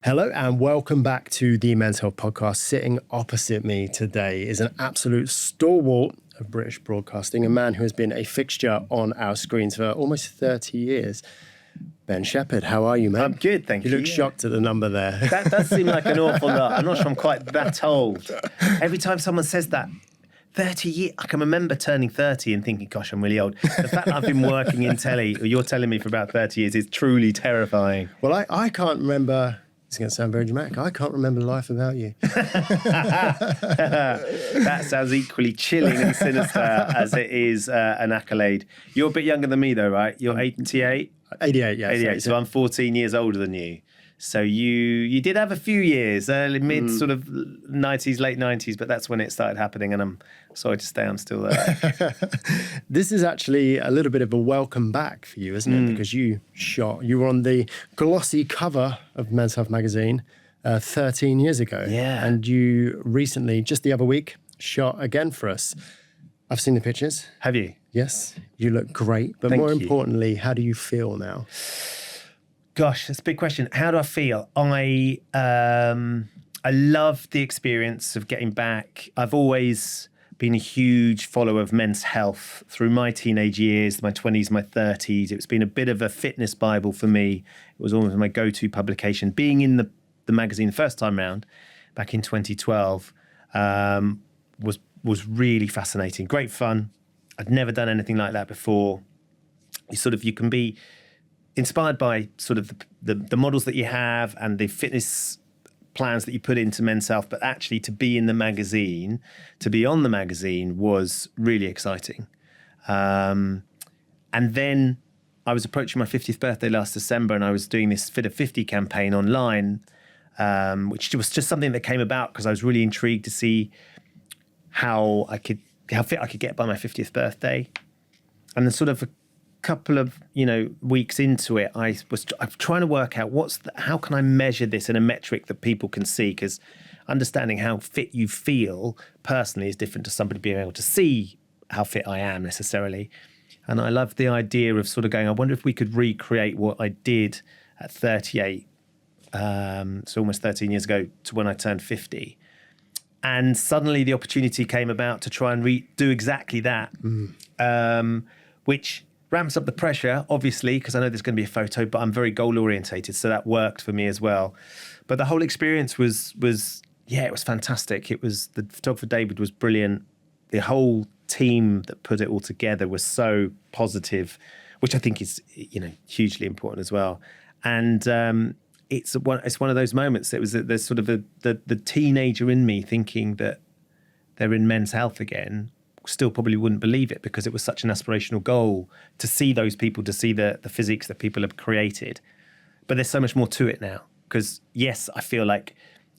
Hello and welcome back to the Men's Health Podcast. Sitting opposite me today is an absolute stalwart of British broadcasting, a man who has been a fixture on our screens for almost 30 years. Ben Shepard, how are you, man? I'm good, thank you. You look shocked at the number there. That does seem like an awful lot. I'm not sure I'm quite that old. Every time someone says that, 30 years, I can remember turning 30 and thinking, gosh, I'm really old. The fact that I've been working in telly, or you're telling me for about 30 years, is truly terrifying. Well, I can't remember... It's going to sound very dramatic. I can't remember life without you. That sounds equally chilling and sinister as it is an accolade. You're a bit younger than me, though, right? You're 88? 88, yeah. 88, so I'm 14 years older than you. So you did have a few years, early, mid sort of 90s, late 90s, but that's when it started happening, and I'm sorry to say I'm still there. This is actually a little bit of a welcome back for you, isn't it? Because you were on the glossy cover of Men's Health magazine 13 years ago. Yeah. And you recently, just the other week, shot again for us. I've seen the pictures. Have you? Yes, you look great. But Thank more you. importantly, how do you feel now? Gosh, that's a big question. How do I feel? I love the experience of getting back. I've always been a huge follower of Men's Health through my teenage years, my 20s, my 30s. It's been a bit of a fitness Bible for me. It was almost my go-to publication. Being in the magazine the first time round, back in 2012, was really fascinating. Great fun. I'd never done anything like that before. You can be inspired by sort of the models that you have and the fitness plans that you put into Men's Health, but actually to be in the magazine, to be on the magazine was really exciting. And then I was approaching my 50th birthday last December, and I was doing this Fit at 50 campaign online, which was just something that came about because I was really intrigued to see how fit I could get by my 50th birthday. And then sort of a couple of weeks into it, I'm trying to work out how can I measure this in a metric that people can see, because understanding how fit you feel personally is different to somebody being able to see how fit I am necessarily. And I love the idea of sort of going, I wonder if we could recreate what I did at 38, so almost 13 years ago, to when I turned 50. And suddenly the opportunity came about to try and do exactly that, which ramps up the pressure, obviously, because I know there's going to be a photo, but I'm very goal orientated, so that worked for me as well. But the whole experience was it was fantastic. It was, the photographer David was brilliant. The whole team that put it all together was so positive, which I think is hugely important as well. And it's one of those moments. There's sort of the teenager in me thinking that they're in Men's Health again. Still probably wouldn't believe it, because it was such an aspirational goal to see those people, to see the physiques that people have created. But there's so much more to it now, because yes, I feel like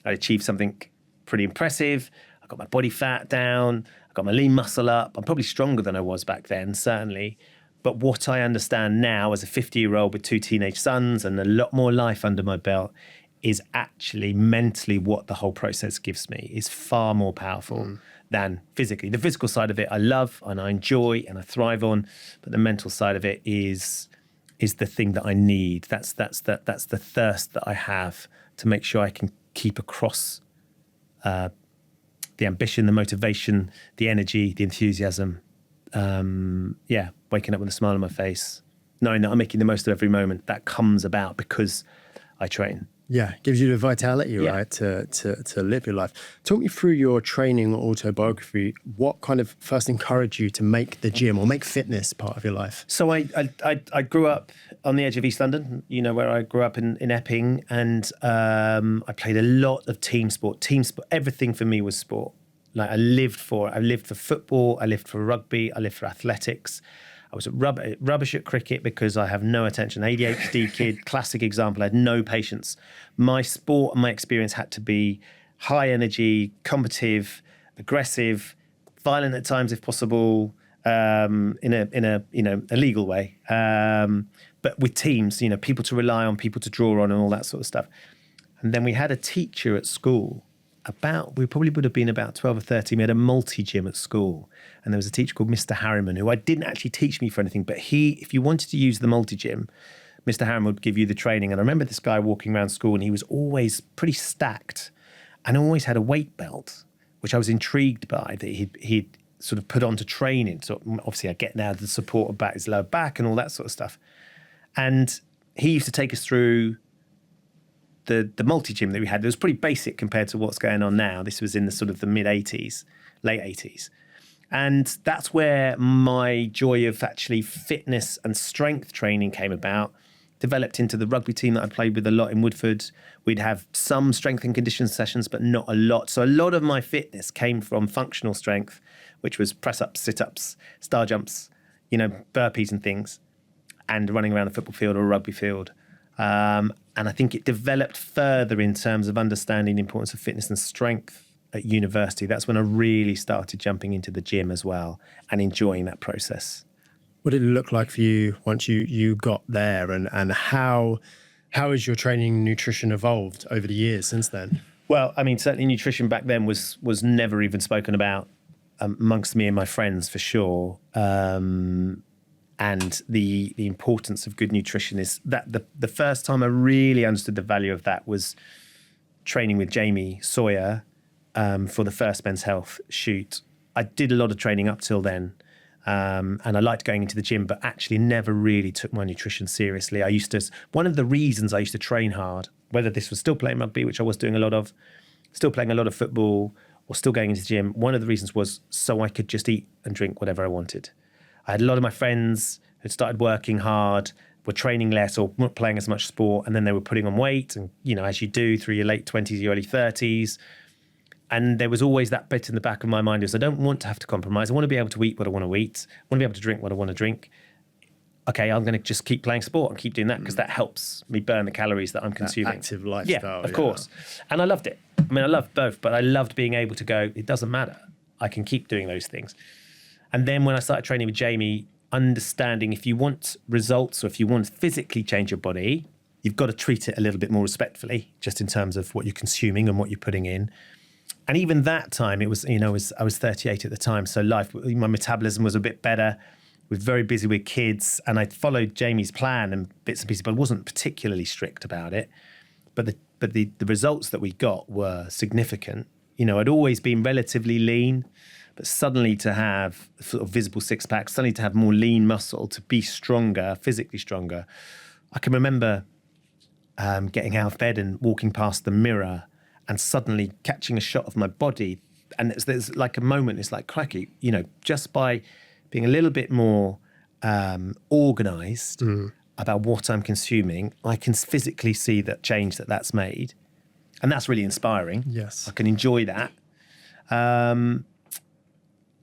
I achieved something pretty impressive. I got my body fat down. I got my lean muscle up. I'm probably stronger than I was back then, certainly. But what I understand now as a 50-year-old with 2 teenage sons and a lot more life under my belt is actually mentally what the whole process gives me is far more powerful than physically. The physical side of it I love and I enjoy and I thrive on, but the mental side of it is the thing that I need. That's the thirst that I have to make sure I can keep across the ambition, the motivation, the energy, the enthusiasm. Waking up with a smile on my face, knowing that I'm making the most of every moment that comes about because I train. Yeah, gives you the vitality, right, to live your life. Talk me through your training autobiography. What kind of first encouraged you to make the gym or make fitness part of your life? So I grew up on the edge of East London, where I grew up in Epping, and I played a lot of team sport. Everything for me was sport. Like I lived for football, I lived for rugby, I lived for athletics. I was rubbish at cricket because I have no attention. ADHD kid, classic example. I had no patience. My sport and my experience had to be high energy, combative, aggressive, violent at times if possible, in a legal way. But with teams, people to rely on, people to draw on, and all that sort of stuff. And then we had a teacher at school. We probably would have been about 12 or 13. We had a multi-gym at school. And there was a teacher called Mr. Harriman, who didn't actually teach me for anything. But if you wanted to use the multi-gym, Mr. Harron would give you the training. And I remember this guy walking around school and he was always pretty stacked and always had a weight belt, which I was intrigued by, that he'd sort of put on to training. So obviously I get now the support about his lower back and all that sort of stuff. And he used to take us through the multi-gym that we had. It was pretty basic compared to what's going on now. This was in the sort of the mid-80s, late 80s. And that's where my joy of actually fitness and strength training came about. Developed into the rugby team that I played with a lot in Woodford. We'd have some strength and conditioning sessions, but not a lot. So a lot of my fitness came from functional strength, which was press-ups, sit-ups, star jumps, burpees and things, and running around a football field or a rugby field. And I think it developed further in terms of understanding the importance of fitness and strength at university. That's when I really started jumping into the gym as well and enjoying that process. What did it look like for you once you got there, and how has your training and nutrition evolved over the years since then? Well, I mean, certainly nutrition back then was never even spoken about amongst me and my friends, for sure. And the importance of good nutrition is that the first time I really understood the value of that was training with Jamie Sawyer for the first Men's Health shoot. I did a lot of training up till then. And I liked going into the gym, but actually never really took my nutrition seriously. One of the reasons I used to train hard, whether this was still playing rugby, which I was doing a lot of, still playing a lot of football, or still going into the gym, one of the reasons was so I could just eat and drink whatever I wanted. I had a lot of my friends who started working hard, were training less or not playing as much sport, and then they were putting on weight, and as you do through your late 20s, your early 30s. And there was always that bit in the back of my mind is I don't want to have to compromise. I want to be able to eat what I want to eat. I want to be able to drink what I want to drink. Okay, I'm going to just keep playing sport and keep doing that because that helps me burn the calories that I'm consuming. Active lifestyle. Yeah, of course. And I loved it. I mean, I loved both, but I loved being able to go, it doesn't matter. I can keep doing those things. And then when I started training with Jamie, understanding if you want results or if you want to physically change your body, you've got to treat it a little bit more respectfully, just in terms of what you're consuming and what you're putting in. And even that time, it was, I was 38 at the time. So my metabolism was a bit better. Was very busy with kids, and I followed Jamie's plan and bits and pieces, but I wasn't particularly strict about it. But the results that we got were significant. I'd always been relatively lean, but suddenly to have sort of visible six pack, suddenly to have more lean muscle, to be stronger, physically stronger. I can remember getting out of bed and walking past the mirror and suddenly catching a shot of my body. And there's like a moment, it's like, crikey, just by being a little bit more organised about what I'm consuming, I can physically see that change that's made. And that's really inspiring. Yes. I can enjoy that. And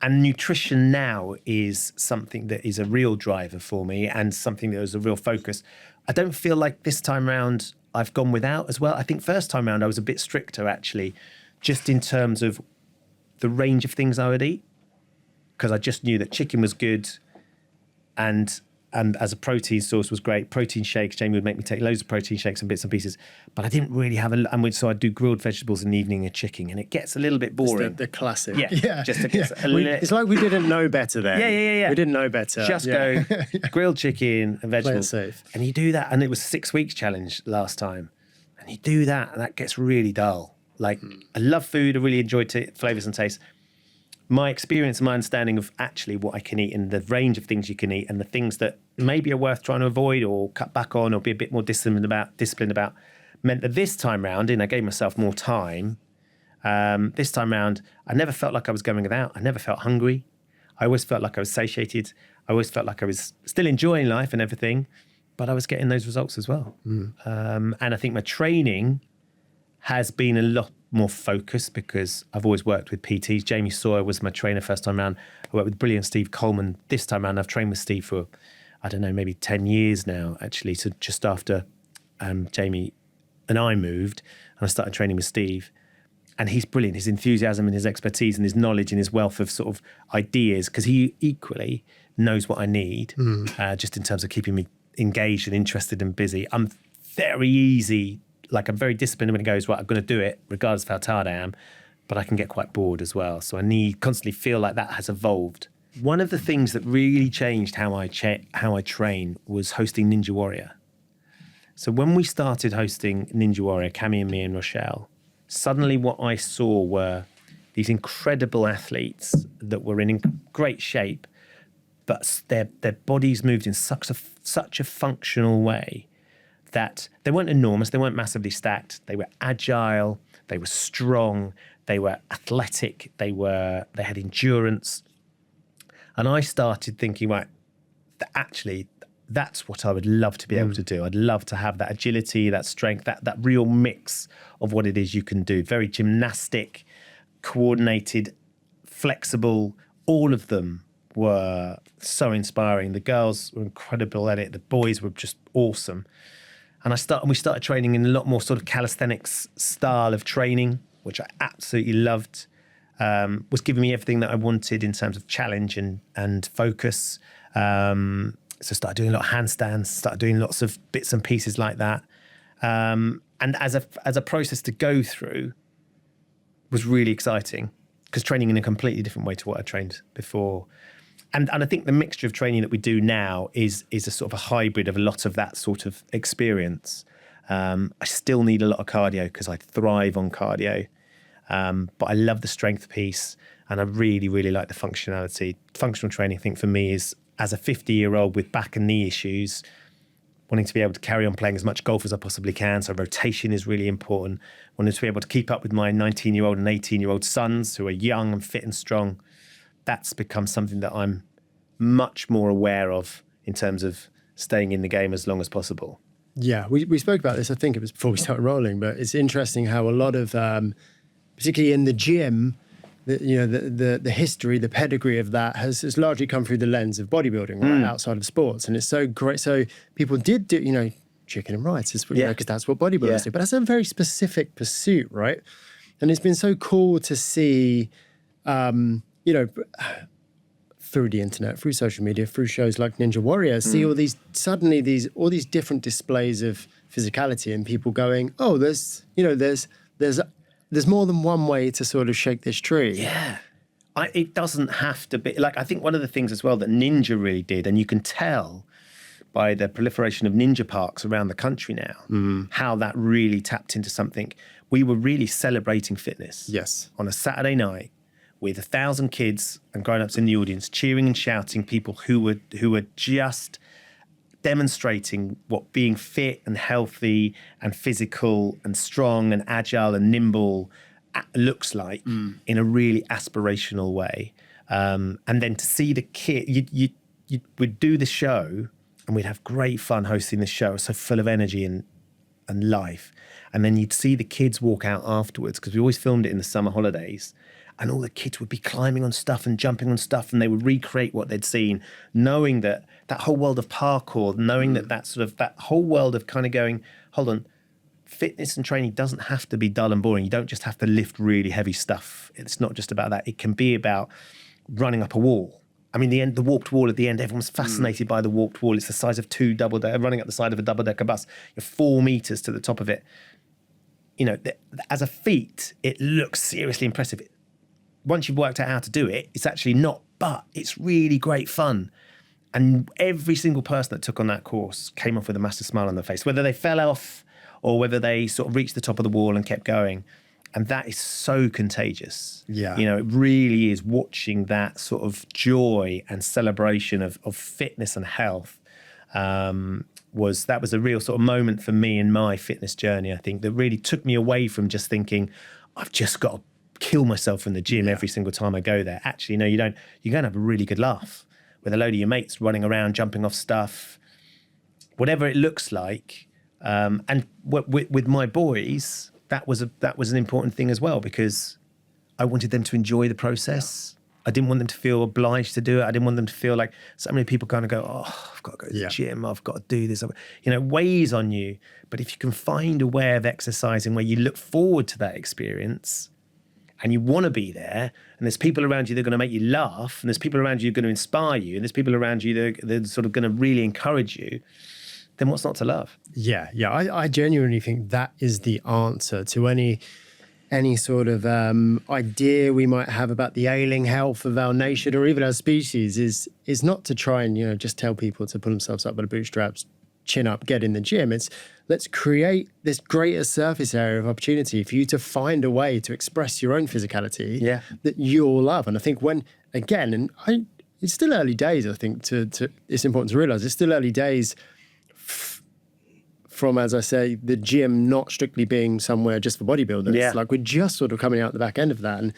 nutrition now is something that is a real driver for me and something that is a real focus. I don't feel like this time round I've gone without as well. I think first time round I was a bit stricter actually, just in terms of the range of things I would eat, because I just knew that chicken was good and as a protein source was great. Protein shakes, Jamie would make me take loads of protein shakes and bits and pieces, but I didn't really have so I'd do grilled vegetables in the evening and chicken, and it gets a little bit boring. The classic. Yeah. It's like we didn't know better then. Yeah. We didn't know better. Just go grilled chicken and vegetables. Play it safe. And you do that, and it was 6 weeks challenge last time. And you do that, and that gets really dull. Like, I love food, I really enjoy flavours and tastes. My experience and my understanding of actually what I can eat and the range of things you can eat and the things that maybe are worth trying to avoid or cut back on or be a bit more disciplined about meant that this time round, and I gave myself more time, this time round, I never felt like I was going without. I never felt hungry. I always felt like I was satiated. I always felt like I was still enjoying life and everything, but I was getting those results as well. And I think my training has been a lot more focused because I've always worked with PTs. Jamie Sawyer was my trainer first time round. I worked with brilliant Steve Coleman. This time round, I've trained with Steve for, I don't know, maybe 10 years now, actually. So just after Jamie and I moved, and I started training with Steve. And he's brilliant. His enthusiasm and his expertise and his knowledge and his wealth of sort of ideas, because he equally knows what I need, just in terms of keeping me engaged and interested and busy. I'm very easy. Like, I'm very disciplined when it goes, right, I'm going to do it regardless of how tired I am, but I can get quite bored as well. So I constantly feel like that has evolved. One of the things that really changed how I train was hosting Ninja Warrior. So when we started hosting Ninja Warrior, Cammy and me and Rochelle, suddenly what I saw were these incredible athletes that were in great shape, but their bodies moved in such a functional way that they weren't enormous, they weren't massively stacked, they were agile, they were strong, they were athletic, they had endurance. And I started thinking, right, actually, that's what I would love to be able to do. I'd love to have that agility, that strength, that real mix of what it is you can do. Very gymnastic, coordinated, flexible. All of them were so inspiring. The girls were incredible at it. The boys were just awesome. And we started training in a lot more sort of calisthenics style of training, which I absolutely loved. Was giving me everything that I wanted in terms of challenge and focus. So started doing a lot of handstands, started doing lots of bits and pieces like that. And as a process to go through was really exciting, because training in a completely different way to what I trained before. And I think the mixture of training that we do now is a sort of a hybrid of a lot of that sort of experience. I still need a lot of cardio because I thrive on cardio. But I love the strength piece, and I really, really like the functionality. Functional training, I think, for me is, as a 50-year-old with back and knee issues, wanting to be able to carry on playing as much golf as I possibly can. So rotation is really important. Wanting to be able to keep up with my 19-year-old and 18-year-old sons who are young and fit and strong. That's become something that I'm much more aware of in terms of staying in the game as long as possible. Yeah, we spoke about this, I think it was before we started rolling, but it's interesting how a lot of, particularly in the gym, the history, the pedigree of that has largely come through the lens of bodybuilding, right, outside of sports. And it's so great. So people did do, chicken and rice, because that's what bodybuilders do. But that's a very specific pursuit, right? And it's been so cool to see, through the internet, through social media, through shows like Ninja Warrior, see all these different displays of physicality, and people going, oh, there's more than one way to sort of shake this tree. Yeah. It doesn't have to be, I think one of the things as well that Ninja really did, and you can tell by the proliferation of ninja parks around the country now, how that really tapped into something. We were really celebrating fitness. Yes. On a Saturday night, with 1,000 kids and grown-ups in the audience, cheering and shouting, people who were just demonstrating what being fit and healthy and physical and strong and agile and nimble looks like in a really aspirational way. And then to see the kid, you would do the show and we'd have great fun hosting the show. It was so full of energy and life. And then you'd see the kids walk out afterwards, because we always filmed it in the summer holidays. And all the kids would be climbing on stuff and jumping on stuff, and they would recreate what they'd seen, knowing that whole world of parkour, knowing that whole world of kind of going, hold on, fitness and training doesn't have to be dull and boring. You don't just have to lift really heavy stuff. It's not just about that. It can be about running up a wall. I mean, the warped wall at the end, everyone's fascinated by the warped wall. It's the size of running up the side of a double-decker bus. You're 4 meters to the top of it. As a feat, it looks seriously impressive. Once you've worked out how to do it, it's actually not, but it's really great fun. And every single person that took on that course came off with a massive smile on their face, whether they fell off or whether they sort of reached the top of the wall and kept going. And that is so contagious. Yeah. It really is, watching that sort of joy and celebration of fitness and health. Was a real sort of moment for me in my fitness journey, I think, that really took me away from just thinking, I've just got to kill myself in the gym every single time I go there. Actually, no, you don't. You're going to have a really good laugh with a load of your mates running around, jumping off stuff, whatever it looks like. And with my boys, that was an important thing as well, because I wanted them to enjoy the process. I didn't want them to feel obliged to do it. I didn't want them to feel like so many people kind of go, oh, I've got to go to the gym. I've got to do this. It weighs on you. But if you can find a way of exercising where you look forward to that experience and you want to be there, and there's people around you that are going to make you laugh, and there's people around you that are going to inspire you, and there's people around you that are sort of going to really encourage you, then what's not to love? Yeah. I genuinely think that is the answer to any sort of idea we might have about the ailing health of our nation or even our species, is not to try and just tell people to pull themselves up by the bootstraps, chin up, get in the gym. It's let's create this greater surface area of opportunity for you to find a way to express your own physicality that you all love. And I think it's still early days, I think, it's important to realize it's still early days from, as I say, the gym not strictly being somewhere just for bodybuilders. Yeah. Like we're just sort of coming out the back end of that. And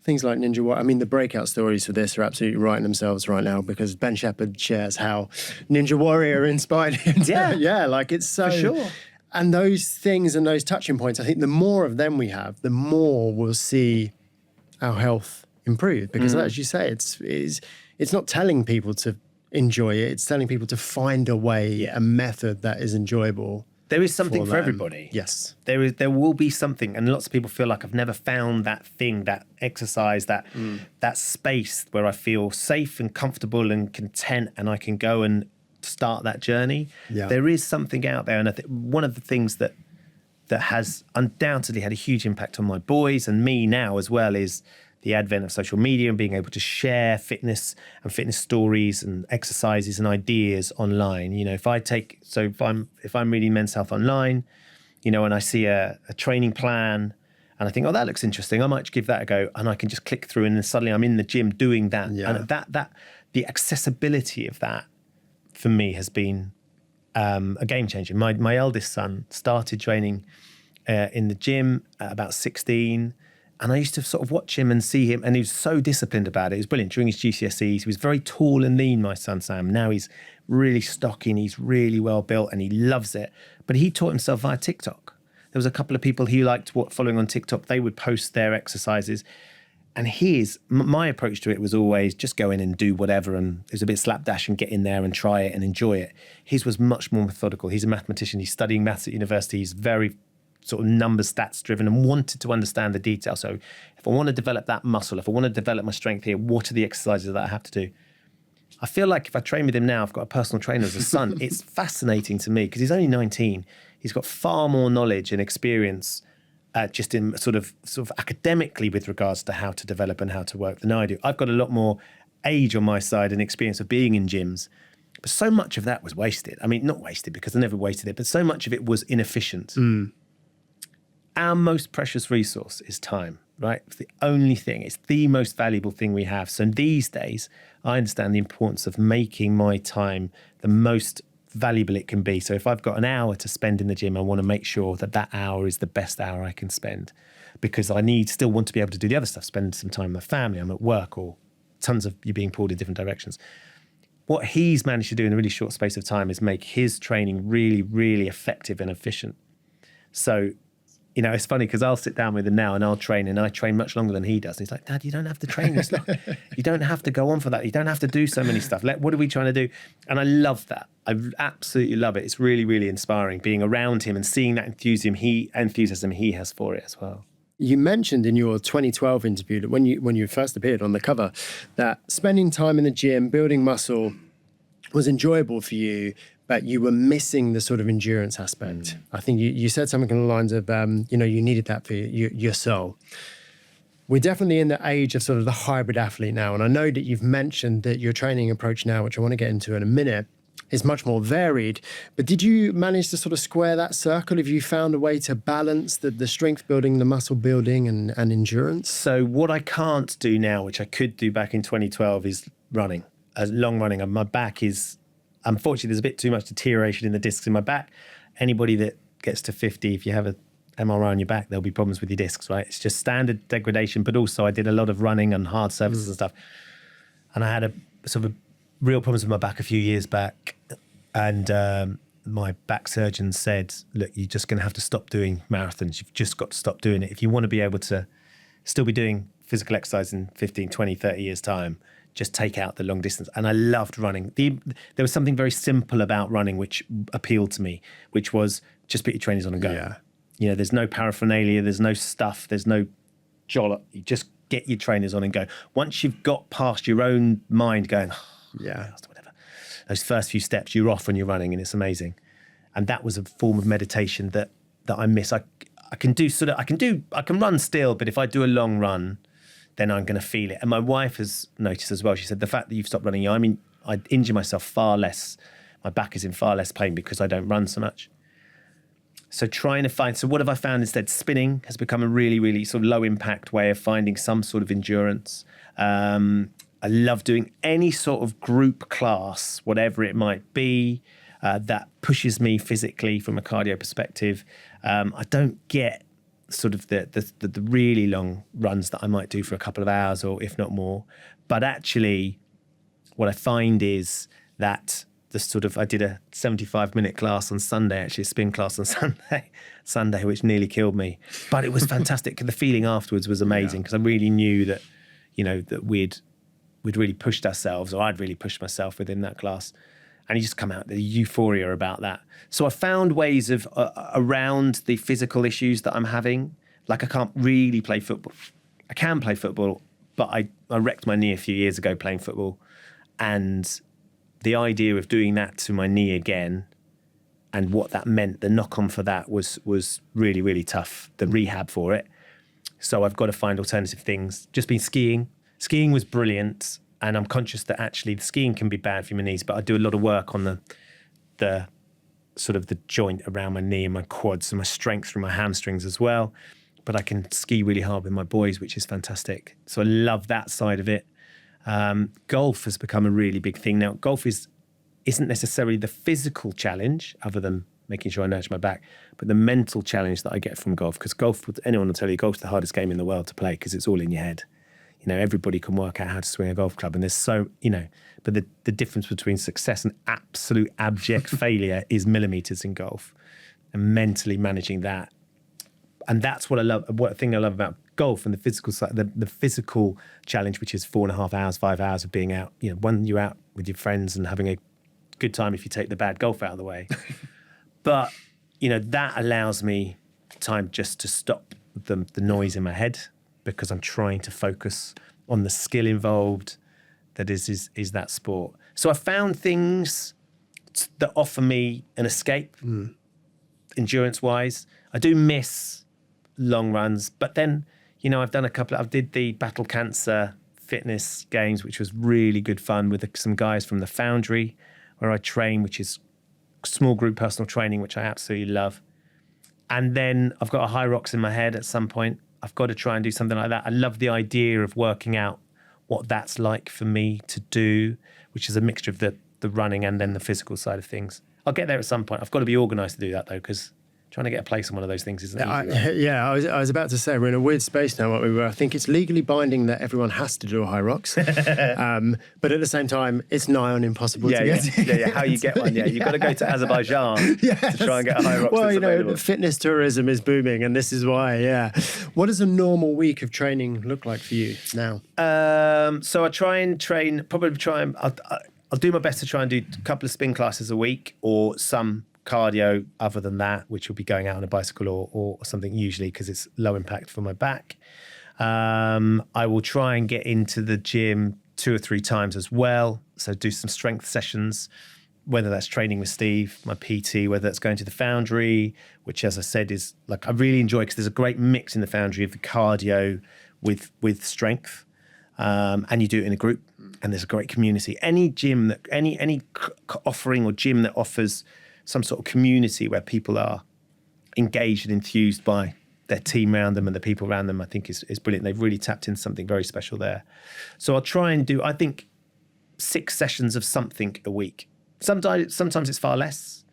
things like Ninja Warrior, I mean, the breakout stories for this are absolutely writing themselves right now because Ben Shepard shares how Ninja Warrior inspired him. Like it's so... For sure. And those things and those touching points, I think the more of them we have, the more we'll see our health improve. Because as you say, it's not telling people to enjoy it. It's telling people to find a way, a method that is enjoyable. There is something for everybody. Yes. There will be something. And lots of people feel like I've never found that thing, that exercise, that space where I feel safe and comfortable and content and I can go and start that journey. Yeah. There is something out there. And I think one of the things that has undoubtedly had a huge impact on my boys and me now as well is the advent of social media and being able to share fitness and fitness stories and exercises and ideas online. You know, if I'm reading Men's Health online, you know, and I see a training plan and I think, oh, that looks interesting, I might give that a go, and I can just click through and then suddenly I'm in the gym doing that. Yeah. And that the accessibility of that for me has been a game changer. My eldest son started training in the gym at about 16. And I used to sort of watch him and see him, and he was so disciplined about it. It was brilliant. During his GCSEs, he was very tall and lean, my son Sam. Now he's really stocky and he's really well built and he loves it. But he taught himself via TikTok. There was a couple of people he liked following on TikTok. They would post their exercises. And my approach to it was always just go in and do whatever. And it was a bit slapdash and get in there and try it and enjoy it. His was much more methodical. He's a mathematician. He's studying maths at university. He's very sort of numbers, stats driven, and wanted to understand the detail. So if I want to develop that muscle, if I want to develop my strength here, what are the exercises that I have to do? I feel like if I train with him now, I've got a personal trainer as a son. It's fascinating to me because he's only 19. He's got far more knowledge and experience just in sort of academically with regards to how to develop and how to work than I do. I've got a lot more age on my side and experience of being in gyms. But so much of that was wasted. I mean, not wasted because I never wasted it, but so much of it was inefficient. Our most precious resource is time, right? It's the only thing. It's the most valuable thing we have. So these days, I understand the importance of making my time the most valuable it can be. So if I've got an hour to spend in the gym, I want to make sure that hour is the best hour I can spend because I still want to be able to do the other stuff, spend some time with my family, I'm at work, or tons of you being pulled in different directions. What he's managed to do in a really short space of time is make his training really, really effective and efficient. So, you know, it's funny because I'll sit down with him now and I'll train, and I train much longer than he does. And he's like, Dad, you don't have to train this long. You don't have to go on for that. You don't have to do so many stuff. What are we trying to do? And I love that. I absolutely love it. It's really, really inspiring being around him and seeing that enthusiasm he has for it as well. You mentioned in your 2012 interview that when you first appeared on the cover, that spending time in the gym, building muscle was enjoyable for you, but you were missing the sort of endurance aspect. I think you said something along the lines of, you needed that for your soul. We're definitely in the age of sort of the hybrid athlete now. And I know that you've mentioned that your training approach now, which I want to get into in a minute, is much more varied. But did you manage to sort of square that circle? Have you found a way to balance the strength building, the muscle building and endurance? So what I can't do now, which I could do back in 2012, is running, long running. And my back is... Unfortunately, there's a bit too much deterioration in the discs in my back. Anybody that gets to 50, if you have an MRI on your back, there'll be problems with your discs, right? It's just standard degradation, but also I did a lot of running on hard surfaces and stuff. And I had a sort of real problems with my back a few years back. And my back surgeon said, look, you're just going to have to stop doing marathons. You've just got to stop doing it. If you want to be able to still be doing physical exercise in 15, 20, 30 years' time, just take out the long distance. And I loved running. There was something very simple about running which appealed to me, which was just put your trainers on and go. Yeah. You know, there's no paraphernalia, there's no stuff, there's no jollop. You just get your trainers on and go. Once you've got past your own mind going, whatever, those first few steps, you're off when you're running, and it's amazing. And that was a form of meditation that I miss. I can run still, but if I do a long run, then I'm going to feel it. And my wife has noticed as well. She said, the fact that you've stopped running, I injure myself far less my back is in far less pain because I don't run so much. So what have I found instead? Spinning has become a really, really sort of low impact way of finding some sort of endurance. I love doing any sort of group class, whatever it might be, that pushes me physically from a cardio perspective. I don't get sort of the really long runs that I might do for a couple of hours or if not more. But actually, what I find is that I did a 75-minute class on Sunday, actually a spin class on Sunday, which nearly killed me. But it was fantastic. The feeling afterwards was amazing because I really knew that, that we'd really pushed ourselves, or I'd really pushed myself within that class. And you just come out the euphoria about that. So I found ways of around the physical issues that I'm having. Like I can't really play football. I can play football, but I wrecked my knee a few years ago playing football. And the idea of doing that to my knee again and what that meant, the knock-on for that was really, really tough, the rehab for it. So I've got to find alternative things. Just been skiing. Skiing was brilliant. And I'm conscious that actually the skiing can be bad for my knees, but I do a lot of work on the sort of the joint around my knee and my quads and my strength through my hamstrings as well. But I can ski really hard with my boys, which is fantastic. So I love that side of it. Golf has become a really big thing now. Golf isn't necessarily the physical challenge, other than making sure I nurture my back, but the mental challenge that I get from golf. Because anyone will tell you, golf's the hardest game in the world to play because it's all in your head. Everybody can work out how to swing a golf club, and there's but the difference between success and absolute abject failure is millimeters in golf, and mentally managing that. And that's what I love. What thing I love about golf and the physical side, the physical challenge, which is 4.5 hours, 5 hours of being out. When you're out with your friends and having a good time, if you take the bad golf out of the way. But that allows me time just to stop the noise in my head, because I'm trying to focus on the skill involved that is that sport. So I found things that offer me an escape, endurance-wise. I do miss long runs, but then, I've done I did the Battle Cancer Fitness Games, which was really good fun with some guys from the Foundry, where I train, which is small group personal training, which I absolutely love. And then I've got a high rocks in my head at some point. I've got to try and do something like that. I love the idea of working out what that's like for me to do, which is a mixture of the running and then the physical side of things. I'll get there at some point. I've got to be organised to do that, though, because trying to get a place on one of those things isn't easy. I was about to say, we're in a weird space now. I think it's legally binding that everyone has to do a high rocks. But at the same time, it's nigh on impossible to get. Yeah. How you get one? Yeah, you've got to go to Azerbaijan to try and get a high rocks. Well, fitness tourism is booming, and this is why. Yeah. What does a normal week of training look like for you now? So I try and train. I'll do my best to try and do a couple of spin classes a week, or some cardio other than that, which will be going out on a bicycle or something, usually because it's low impact for my back. I will try and get into the gym 2 or 3 times as well. So do some strength sessions, whether that's training with Steve, my PT, whether that's going to the Foundry, which, as I said, is I really enjoy, because there's a great mix in the Foundry of the cardio with strength. And you do it in a group, and there's a great community. Any gym any offering or gym that offers some sort of community where people are engaged and enthused by their team around them and the people around them, I think is brilliant. They've really tapped into something very special there. So I'll try and do, I think, 6 sessions of something a week. Sometimes it's far less,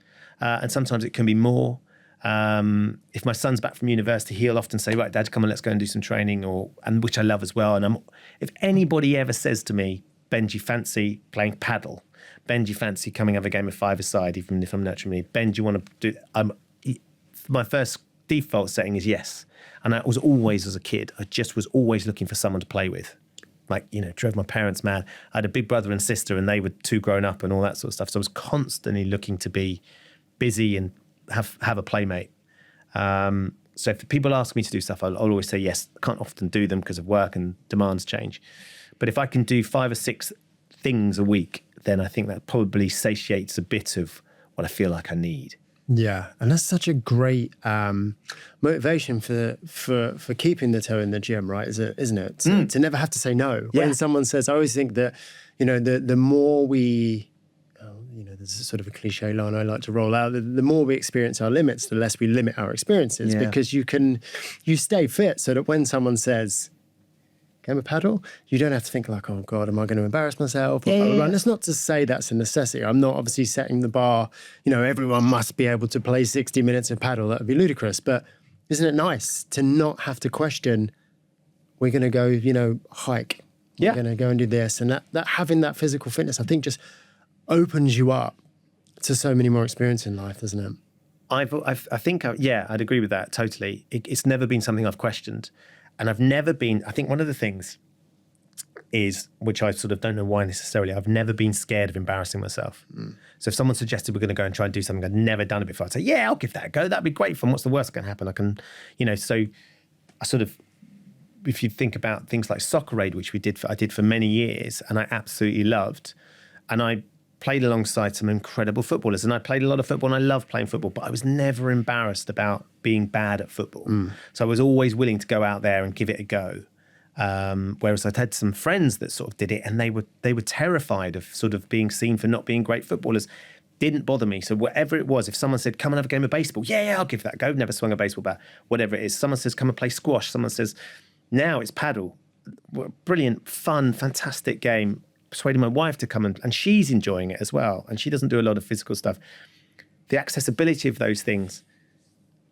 and sometimes it can be more. If my son's back from university, he'll often say, right, Dad, come on, let's go and do some training, and which I love as well. And if anybody ever says to me, Ben, do you fancy playing paddle? Ben, do you fancy coming have a game of 5-a-side, even if I'm nurturing me? Ben, do you want to do... my first default setting is yes. And I was always, as a kid, I just was always looking for someone to play with. Drove my parents mad. I had a big brother and sister, and they were too grown up and all that sort of stuff. So I was constantly looking to be busy and have a playmate. So if people ask me to do stuff, I'll always say yes. I can't often do them because of work and demands change. But if I can do 5 or 6 things a week, then I think that probably satiates a bit of what I feel like I need. Yeah, and that's such a great motivation for keeping the toe in the gym, right? Isn't it? To never have to say no. Yeah. When someone says, I always think that, the more we... there's a sort of a cliche line I like to roll out. The more we experience our limits, the less we limit our experiences, because you stay fit so that when someone says, game of paddle, you don't have to think like, oh God, am I going to embarrass myself? And it's not to say that's a necessity. I'm not obviously setting the bar, everyone must be able to play 60 minutes of paddle. That would be ludicrous. But isn't it nice to not have to question, we're going to go, hike. We're going to go and do this. And that having that physical fitness, I think just opens you up to so many more experience in life, doesn't it? I think I'd agree with that totally. It's never been something I've questioned. And I've never been, I think one of the things is, which I sort of don't know why necessarily, I've never been scared of embarrassing myself. So if someone suggested we're going to go and try and do something I'd never done it before, I'd say, yeah, I'll give that a go. That'd be great fun. What's the worst that can happen? I can, so I sort of, if you think about things like Soccer Aid, which I did for many years and I absolutely loved, and I played alongside some incredible footballers, and I played a lot of football and I loved playing football, but I was never embarrassed about being bad at football. So I was always willing to go out there and give it a go. Whereas I'd had some friends that sort of did it and they were terrified of sort of being seen for not being great footballers. Didn't bother me. So whatever it was, if someone said, come and have a game of baseball, yeah, I'll give that a go. Never swung a baseball bat, whatever it is. Someone says, come and play squash. Someone says, now it's paddle. Brilliant, fun, fantastic game. Persuading my wife to come and she's enjoying it as well. And she doesn't do a lot of physical stuff. The accessibility of those things.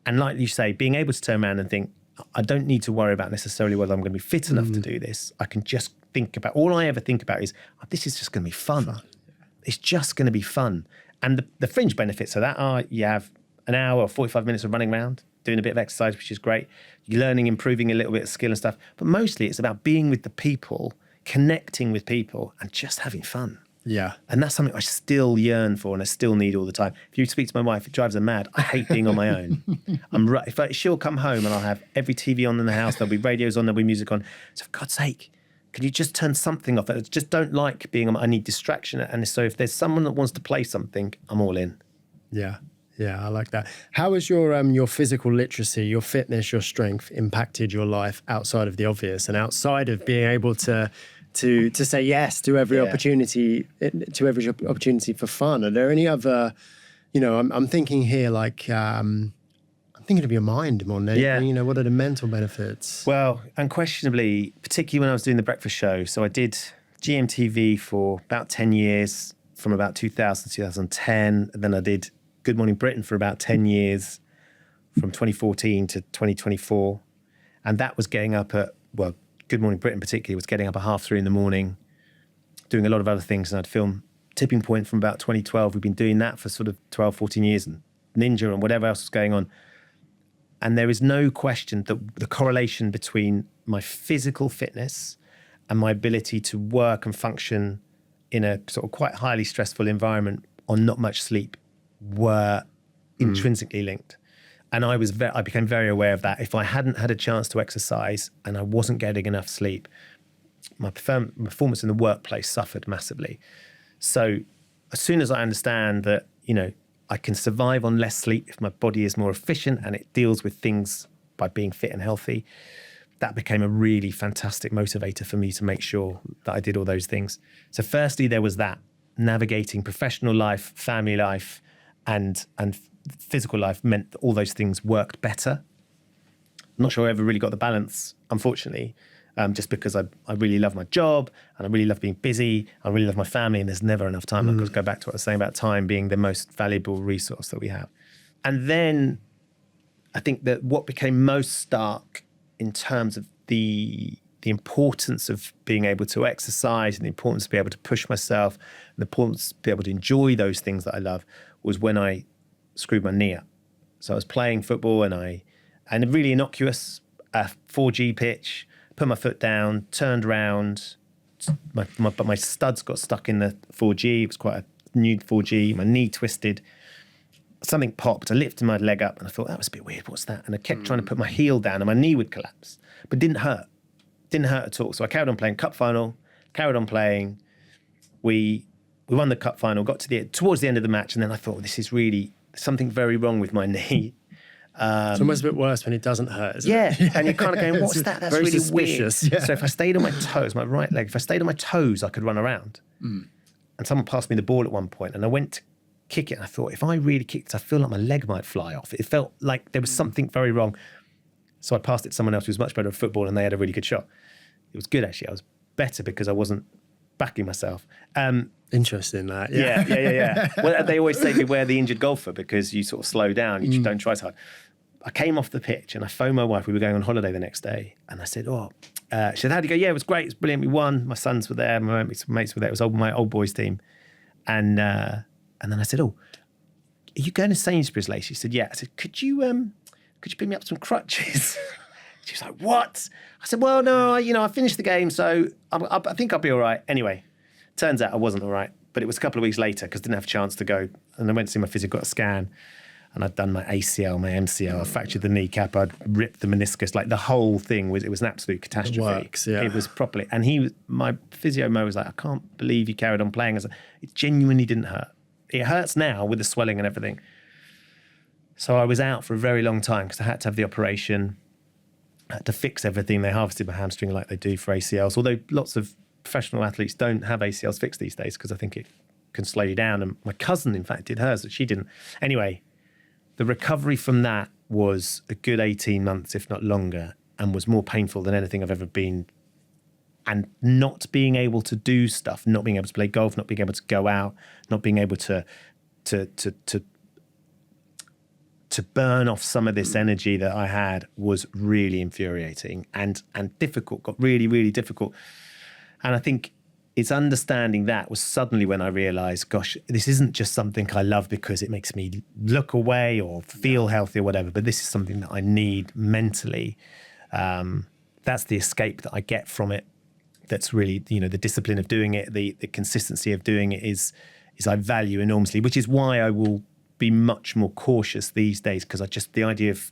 And like you say, being able to turn around and think, I don't need to worry about necessarily whether I'm going to be fit enough to do this. I can just think about, all I ever think about is, this is just going to be fun. It's just going to be fun. And the fringe benefits of that are you have an hour or 45 minutes of running around, doing a bit of exercise, which is great. You're learning, improving a little bit of skill and stuff. But mostly it's about being with the people, connecting with people and just having fun. Yeah. And that's something I still yearn for and I still need all the time. If you speak to my wife, it drives her mad. I hate being on my own. She'll come home and I'll have every TV on in the house, there'll be radios on, there'll be music on. So for God's sake, can you just turn something off? I just don't like being on, I need distraction. And so if there's someone that wants to play something, I'm all in. Yeah. Yeah, I like that. How has your physical literacy, your fitness, your strength impacted your life outside of the obvious and outside of being able to say yes to every opportunity, for fun? Are there any other, I'm thinking here like, I'm thinking of your mind more than anything. What are the mental benefits? Well, unquestionably, particularly when I was doing the breakfast show. So I did GMTV for about 10 years, from about 2000 to 2010. And then I did Good Morning Britain for about 10 years, from 2014 to 2024. And that was getting up at, Good Morning Britain particularly was getting up at 3:30 in the morning, doing a lot of other things. And I'd film Tipping Point from about 2012. We've been doing that for sort of 12, 14 years, and Ninja and whatever else was going on. And there is no question that the correlation between my physical fitness and my ability to work and function in a sort of quite highly stressful environment on not much sleep were intrinsically linked. And I became very aware of that. If I hadn't had a chance to exercise and I wasn't getting enough sleep, my performance in the workplace suffered massively. So as soon as I understand that, I can survive on less sleep if my body is more efficient and it deals with things by being fit and healthy, that became a really fantastic motivator for me to make sure that I did all those things. So firstly, there was that, navigating professional life, family life, and physical life meant that all those things worked better. I'm not sure I ever really got the balance, unfortunately, just because I really love my job and I really love being busy. I really love my family and there's never enough time. I've got to go back to what I was saying about time being the most valuable resource that we have. And then I think that what became most stark in terms of the importance of being able to exercise and the importance to be able to push myself and the importance to be able to enjoy those things that I love was when I screwed my knee up. So I was playing football and a really innocuous 4G pitch, put my foot down, turned around, but my studs got stuck in the 4G. It was quite a new 4G. My knee twisted. Something popped. I lifted my leg up and I thought, that was a bit weird. What's that? And I kept trying to put my heel down and my knee would collapse, but didn't hurt. Didn't hurt at all. So I carried on playing cup final, carried on playing. We won the cup final, got towards the end of the match, and then I thought, this is really something very wrong with my knee. It's almost a bit worse when it doesn't hurt, isn't it? And you're kind of going, what's that? That's really weird. Yeah. So if I stayed on my toes, my right leg, if I stayed on my toes, I could run around. and someone passed me the ball at one point, and I went to kick it, and I thought, if I really kicked, I feel like my leg might fly off. It felt like there was something very wrong. So I passed it to someone else who was much better at football, and they had a really good shot. It was good, actually. I was better because I wasn't backing myself. Interesting, that. Yeah. Well, they always say beware the injured golfer because you sort of slow down, you just don't try so hard. I came off the pitch and I phoned my wife. We were going on holiday the next day, and I said, she said, how'd you go? Yeah, it was great. It was brilliant. We won. My sons were there. My mates were there. It was my old boys team. And then I said, are you going to Sainsbury's later? She said, yeah. I said, could you pick me up some crutches? She was like, what? I said, well, no, I finished the game, so I think I'll be all right. Anyway, turns out I wasn't all right, but it was a couple of weeks later because I didn't have a chance to go. And I went to see my physio, got a scan, and I'd done my ACL, my MCL, I fractured the kneecap, I'd ripped the meniscus. Like the whole thing was an absolute catastrophe. It works, yeah. It was properly. And my physio Mo was like, I can't believe you carried on playing. I was like, it genuinely didn't hurt. It hurts now with the swelling and everything. So I was out for a very long time because I had to have the operation. I had to fix everything. They harvested my hamstring like they do for ACLs, although lots of professional athletes don't have ACLs fixed these days because I think it can slow you down. And my cousin, in fact, did hers, but she didn't. Anyway, the recovery from that was a good 18 months, if not longer, and was more painful than anything I've ever been. And not being able to do stuff, not being able to play golf, not being able to go out, not being able to burn off some of this energy that I had was really infuriating and difficult, got really, really difficult. And I think it's understanding that was suddenly when I realized, gosh, this isn't just something I love because it makes me look away or feel healthy or whatever, but this is something that I need mentally. That's the escape that I get from it. That's really, the discipline of doing it, the consistency of doing it is I value enormously, which is why I will be much more cautious these days because the idea of,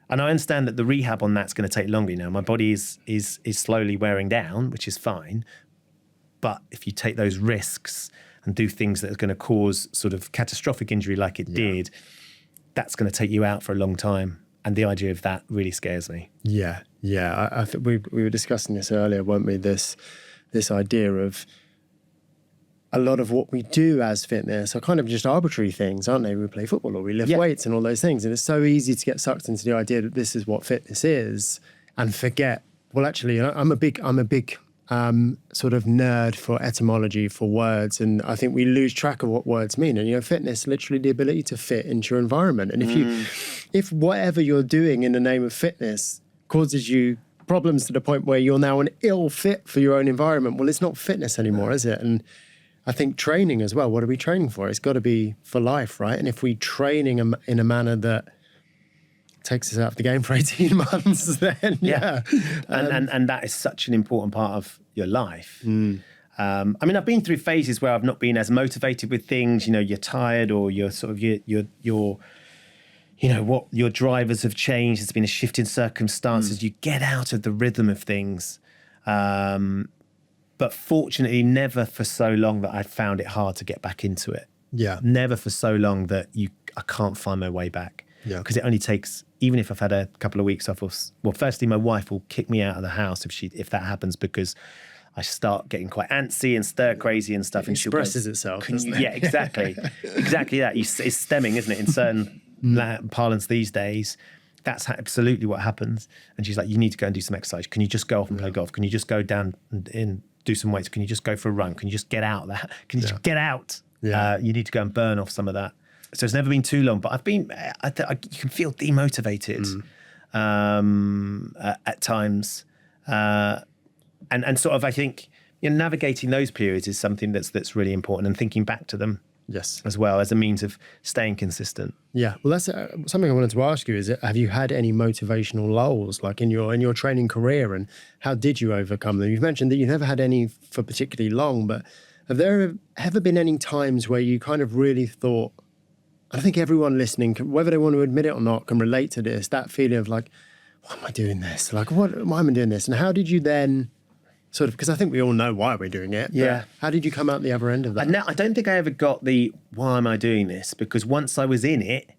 and I understand that the rehab on that's going to take longer now. My body is slowly wearing down, which is fine. But if you take those risks and do things that are going to cause sort of catastrophic injury like it did, that's going to take you out for a long time. And the idea of that really scares me. Yeah. I think we were discussing this earlier, weren't we? This idea of a lot of what we do as fitness are kind of just arbitrary things, aren't they? We play football or we lift weights and all those things. And it's so easy to get sucked into the idea that this is what fitness is and forget, well, actually, I'm a big sort of nerd for etymology, for words. And I think we lose track of what words mean. And, fitness, literally the ability to fit into your environment. And if whatever you're doing in the name of fitness causes you problems to the point where you're now an ill fit for your own environment, well, it's not fitness anymore, is it? And I think training as well, what are we training for? It's got to be for life, right? And if we training in a manner that takes us out of the game for 18 months, then And that is such an important part of your life. I've been through phases where I've not been as motivated with things, you're tired or you're sort of, what your drivers have changed. There's been a shift in circumstances. You get out of the rhythm of things. But fortunately, never for so long that I found it hard to get back into it. Yeah. Never for so long that I can't find my way back. Yeah. Because it only takes, even if I've had a couple of weeks off, firstly, my wife will kick me out of the house if that happens because I start getting quite antsy and stir crazy and stuff. It expresses itself, doesn't it? Yeah, exactly. Exactly that. It's stemming, isn't it? In certain parlance these days. That's absolutely what happens. And she's like, you need to go and do some exercise. Can you just go off and play golf? Can you just go down and do some weights? Can you just go for a run? Can you just get out there? Can you just get out? Yeah. You need to go and burn off some of that. So it's never been too long, but you can feel demotivated at times. And sort of, I think, navigating those periods is something that's really important and thinking back to them. Yes. As well as a means of staying consistent. Yeah. Well, that's something I wanted to ask you is, have you had any motivational lulls like in your training career, and how did you overcome them? You've mentioned that you never had any for particularly long, but have there ever been any times where you kind of really thought, I think everyone listening, whether they want to admit it or not, can relate to this, that feeling of like, why am I doing this? Like, why am I doing this? And how did you then sort of, because I think we all know why we're doing it. Yeah. How did you come out the other end of that? I don't think I ever got the, why am I doing this? Because once I was in it,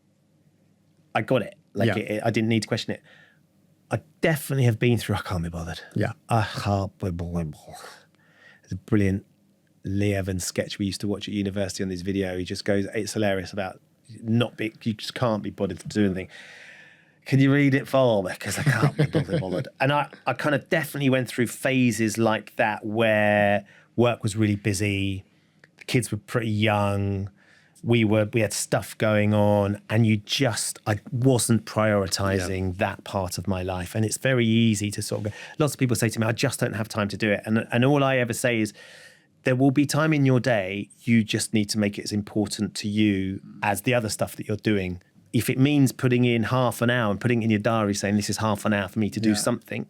I got it. I didn't need to question it. I definitely have been through, I can't be bothered. Yeah. I can't be bothered. It's a brilliant Lee Evans sketch we used to watch at university on this video. He just goes, it's hilarious about not being, you just can't be bothered to do anything. Can you read it for me? Because I can't be bothered. And I kind of definitely went through phases like that where work was really busy, the kids were pretty young, we had stuff going on, and I wasn't prioritizing that part of my life. And it's very easy to sort of go, lots of people say to me, I just don't have time to do it. And all I ever say is, there will be time in your day, you just need to make it as important to you as the other stuff that you're doing. If it means putting in half an hour and putting in your diary saying this is half an hour for me to do something,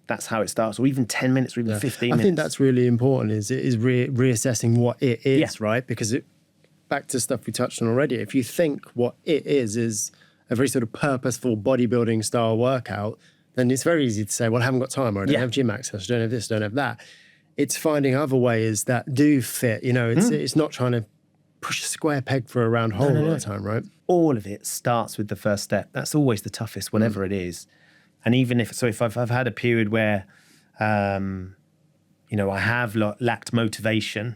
that's how it starts. Or even 10 minutes or even 15 minutes. I think that's really important is reassessing what it is, right? Because back to stuff we touched on already, if you think what it is a very sort of purposeful bodybuilding style workout, then it's very easy to say, well, I haven't got time, or I don't have gym access, I don't have this, I don't have that. It's finding other ways that do fit. It's not trying to push a square peg for a round hole all the time, right? All of it starts with the first step. That's always the toughest, whatever it is. And even if I've had a period where, I have lacked motivation.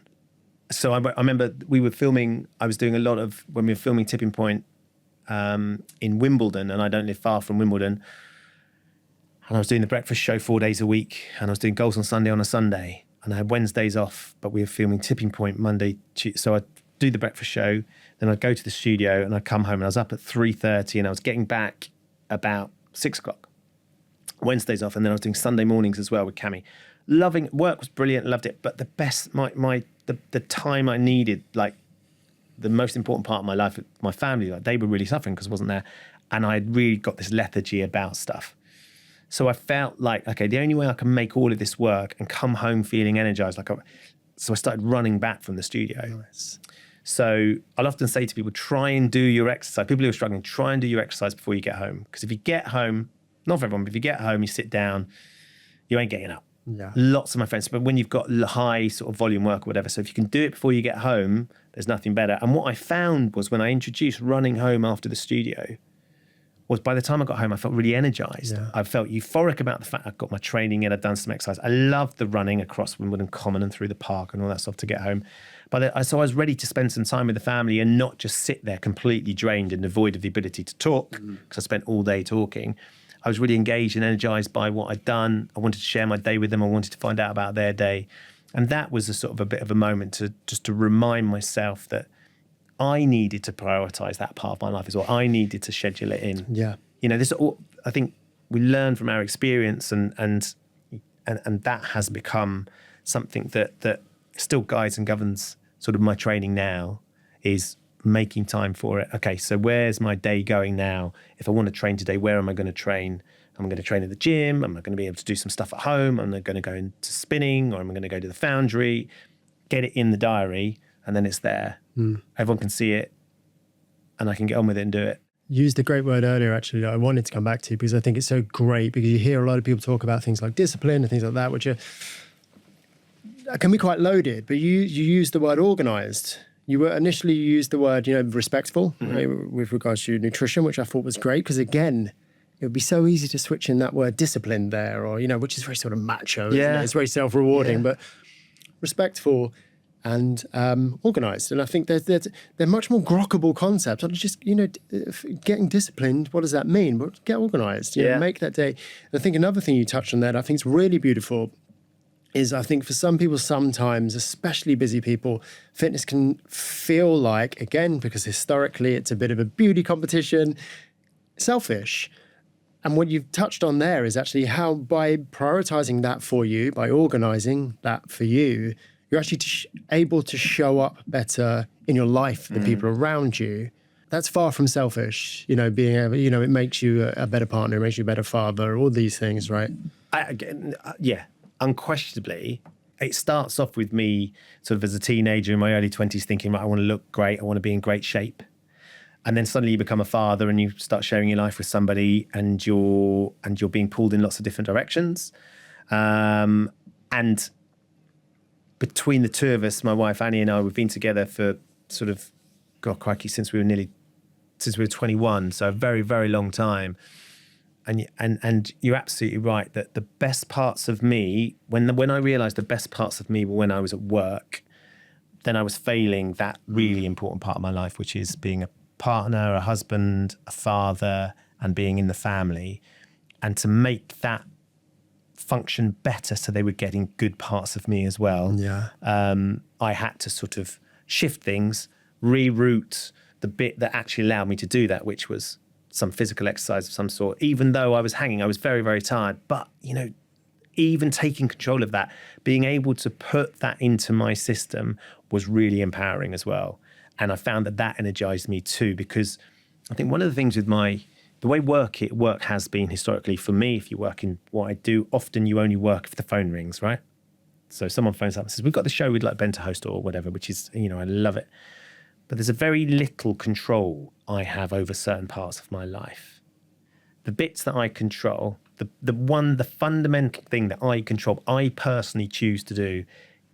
So I remember we were filming, when we were filming Tipping Point in Wimbledon, and I don't live far from Wimbledon. And I was doing the breakfast show 4 days a week, and I was doing Goals on Sunday on a Sunday. And I had Wednesdays off, but we were filming Tipping Point Monday, Tuesday. So I'd do the breakfast show, then I'd go to the studio and I'd come home, and I was up at 3:30 and I was getting back about 6 o'clock. Wednesdays off, and then I was doing Sunday mornings as well with Cami. Work was brilliant, loved it, but the best, the time I needed, like the most important part of my life, my family, like they were really suffering because I wasn't there, and I'd really got this lethargy about stuff. So I felt like, okay, the only way I can make all of this work and come home feeling energized, so I started running back from the studio. Nice. So I'll often say to people, try and do your exercise. People who are struggling, try and do your exercise before you get home. Because if you get home, not for everyone, but if you get home, you sit down, you ain't getting up. Yeah. Lots of my friends, but when you've got high sort of volume work or whatever, so if you can do it before you get home, there's nothing better. And what I found was when I introduced running home after the studio, was by the time I got home, I felt really energized. Yeah. I felt euphoric about the fact I'd got my training in, I'd done some exercise. I loved the running across Wimbledon Common and through the park and all that stuff to get home. So I was ready to spend some time with the family and not just sit there completely drained and devoid of the ability to talk, because I spent all day talking. I was really engaged and energized by what I'd done. I wanted to share my day with them. I wanted to find out about their day. And that was a bit of a moment to remind myself that I needed to prioritize that part of my life as well. I needed to schedule it in. Yeah. I think we learn from our experience, and that has become something that still guides and governs sort of my training now, is making time for it. Okay, so where's my day going now? If I want to train today, where am I going to train? Am I going to train at the gym? Am I going to be able to do some stuff at home? Am I going to go into spinning, or am I going to go to the foundry? Get it in the diary, and then it's there. Everyone can see it, and I can get on with it and do it. You used a great word earlier, actually, that I wanted to come back to, because I think it's so great, because you hear a lot of people talk about things like discipline and things like that, which can be quite loaded, but you used the word organized. You used the word, respectful, right, with regards to nutrition, which I thought was great, because again, it would be so easy to switch in that word discipline there, or, which is very sort of macho, isn't it? It's very self-rewarding, but respectful and organized. And I think they're much more grokkable concepts. I'm just, getting disciplined, what does that mean? Well, get organized, make that day. And I think another thing you touched on there that I think is really beautiful is, I think for some people sometimes, especially busy people, fitness can feel like, again, because historically it's a bit of a beauty competition, selfish. And what you've touched on there is actually how by prioritizing that for you, by organizing that for you, you're actually able to show up better in your life for the people around you. That's far from selfish, being able, it makes you a better partner, it makes you a better father, all these things, right? Unquestionably, it starts off with me sort of as a teenager in my early 20s thinking, right, I want to look great, I want to be in great shape. And then suddenly you become a father and you start sharing your life with somebody, and you're being pulled in lots of different directions. And between the two of us, my wife Annie and I, we've been together for sort of, God crikey, since we were 21, so a very, very long time. And you're absolutely right that the best parts of me, when I realised the best parts of me were when I was at work, then I was failing that really important part of my life, which is being a partner, a husband, a father, and being in the family. And to make that function better so they were getting good parts of me as well, I had to sort of shift things, reroute the bit that actually allowed me to do that, which was some physical exercise of some sort. Even though I was hanging, I was very, very tired. But, you know, even taking control of that, being able to put that into my system was really empowering as well. And I found that energized me too, because I think one of the things with the way work has been historically for me, if you work in what I do, often you only work if the phone rings, right? So someone phones up and says, we've got the show we'd like Ben to host or whatever, which is, you know, I love it. But there's a very little control I have over certain parts of my life. The bits that I control, the fundamental thing that I control, I personally choose to do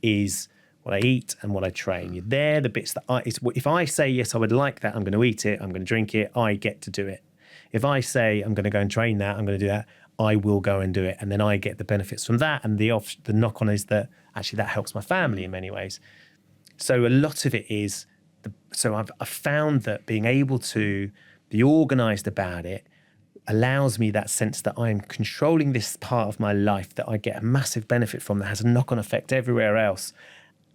is what I eat and what I train. They're the bits that if I say, yes, I would like that, I'm going to eat it, I'm going to drink it, I get to do it. If I say I'm going to go and train that, I'm going to do that, I will go and do it. And then I get the benefits from that. And the knock-on is that actually that helps my family in many ways. So a lot of it is, I've found that being able to be organised about it allows me that sense that I'm controlling this part of my life that I get a massive benefit from that has a knock-on effect everywhere else.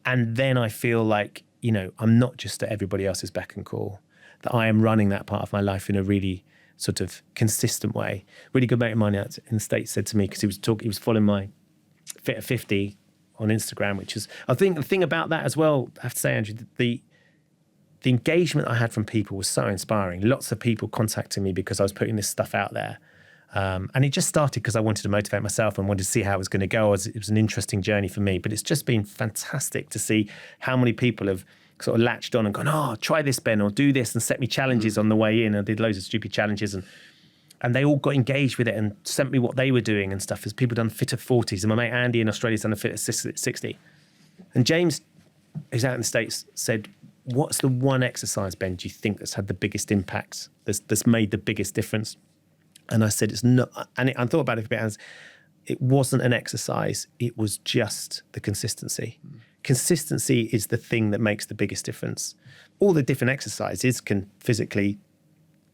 And then I feel like, you know, I'm not just at everybody else's beck and call, that I am running that part of my life in a really sort of consistent way. Really good mate of mine out in the States said to me, because he was following my Fit at 50 on Instagram, which is, I think the thing about that as well, I have to say, Andrew, the engagement I had from people was so inspiring. Lots of people contacting me because I was putting this stuff out there. And it just started because I wanted to motivate myself and wanted to see how it was going to go. It was an interesting journey for me, but it's just been fantastic to see how many people have sort of latched on and gone, oh, try this, Ben, or do this, and set me challenges on the way in. I did loads of stupid challenges and they all got engaged with it and sent me what they were doing and stuff. As people done Fit at 40s, and my mate Andy in Australia's done a Fit at 60. And James, who's out in the States, said, what's the one exercise, Ben, do you think that's had the biggest impact, that's made the biggest difference? And I said, it's not, and I thought about it a bit, as it wasn't an exercise, it was just the consistency. Consistency is the thing that makes the biggest difference. All the different exercises can physically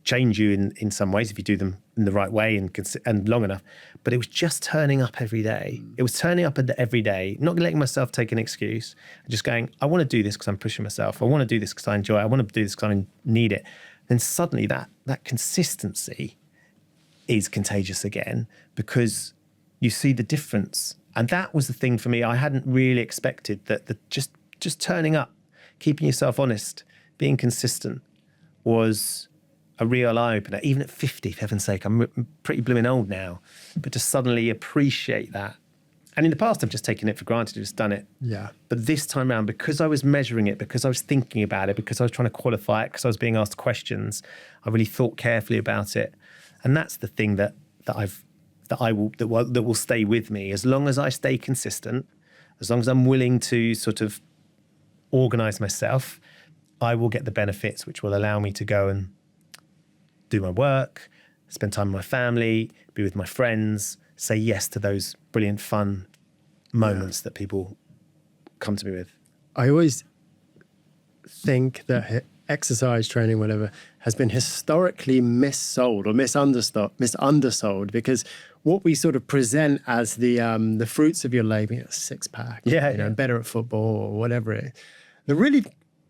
change you in some ways if you do them in the right way and long enough. But it was just turning up every day. It was turning up every day, not letting myself take an excuse, just going, I want to do this because I'm pushing myself. I want to do this because I enjoy it. I want to do this because I need it. Then suddenly that consistency is contagious again, because you see the difference. And that was the thing for me. I hadn't really expected that just turning up, keeping yourself honest, being consistent was a real eye-opener. Even at 50, for heaven's sake, I'm pretty blooming old now, but to suddenly appreciate that. And in the past, I've just taken it for granted, just done it. Yeah. But this time around, because I was measuring it, because I was thinking about it, because I was trying to qualify it, because I was being asked questions, I really thought carefully about it. And that's the thing that will stay with me. As long as I stay consistent, as long as I'm willing to sort of organise myself, I will get the benefits, which will allow me to go and do my work, spend time with my family, be with my friends, say yes to those brilliant fun moments that people come to me with. I always think that exercise training, whatever, has been historically missold or misundersold, because what we sort of present as the fruits of your labour, six pack, better at football or whatever it is, they really